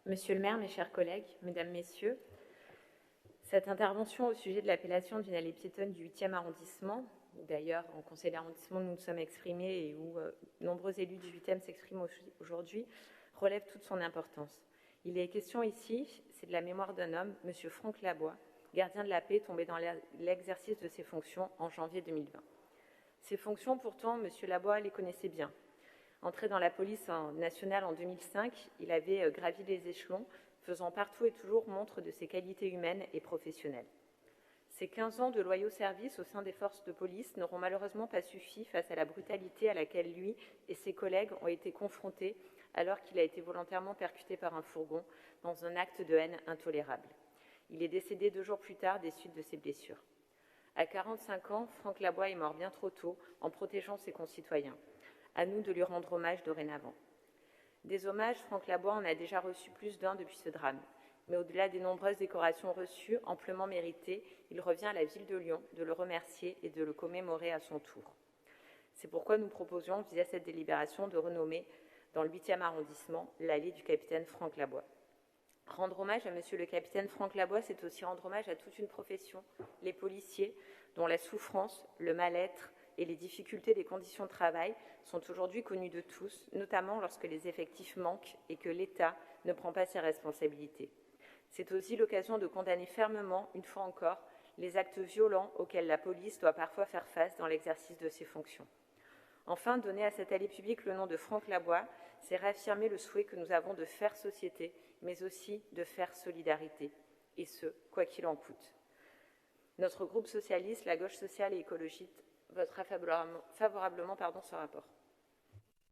Monsieur le maire, mes chers collègues, mesdames, messieurs, cette intervention au sujet de l'appellation d'une allée piétonne du 8e arrondissement, où d'ailleurs en conseil d'arrondissement nous nous sommes exprimés et où nombreux élus du 8e s'expriment aujourd'hui, relève toute son importance. Il est question ici, c'est de la mémoire d'un homme, monsieur Franck Labois, gardien de la paix tombé dans l'exercice de ses fonctions en janvier 2020. Ces fonctions, pourtant, monsieur Labois les connaissait bien. Entré dans la police nationale en 2005, il avait gravi les échelons, faisant partout et toujours montre de ses qualités humaines et professionnelles. Ces 15 ans de loyaux services au sein des forces de police n'auront malheureusement pas suffi face à la brutalité à laquelle lui et ses collègues ont été confrontés alors qu'il a été volontairement percuté par un fourgon dans un acte de haine intolérable. Il est décédé 2 jours plus tard des suites de ses blessures. À 45 ans, Franck Labois est mort bien trop tôt en protégeant ses concitoyens. À nous de lui rendre hommage dorénavant. Des hommages, Franck Labois en a déjà reçu plus d'un depuis ce drame. Mais au-delà des nombreuses décorations reçues, amplement méritées, il revient à la ville de Lyon de le remercier et de le commémorer à son tour. C'est pourquoi nous proposions, via cette délibération, de renommer, dans le 8e arrondissement, l'allée du capitaine Franck Labois. Rendre hommage à monsieur le capitaine Franck Labois, c'est aussi rendre hommage à toute une profession, les policiers, dont la souffrance, le mal-être et les difficultés des conditions de travail sont aujourd'hui connues de tous, notamment lorsque les effectifs manquent et que l'État ne prend pas ses responsabilités. C'est aussi l'occasion de condamner fermement, une fois encore, les actes violents auxquels la police doit parfois faire face dans l'exercice de ses fonctions. Enfin, donner à cette allée publique le nom de Franck Labois, c'est réaffirmer le souhait que nous avons de faire société, mais aussi de faire solidarité, et ce, quoi qu'il en coûte. Notre groupe socialiste, la gauche sociale et écologiste, votera favorablement ce rapport.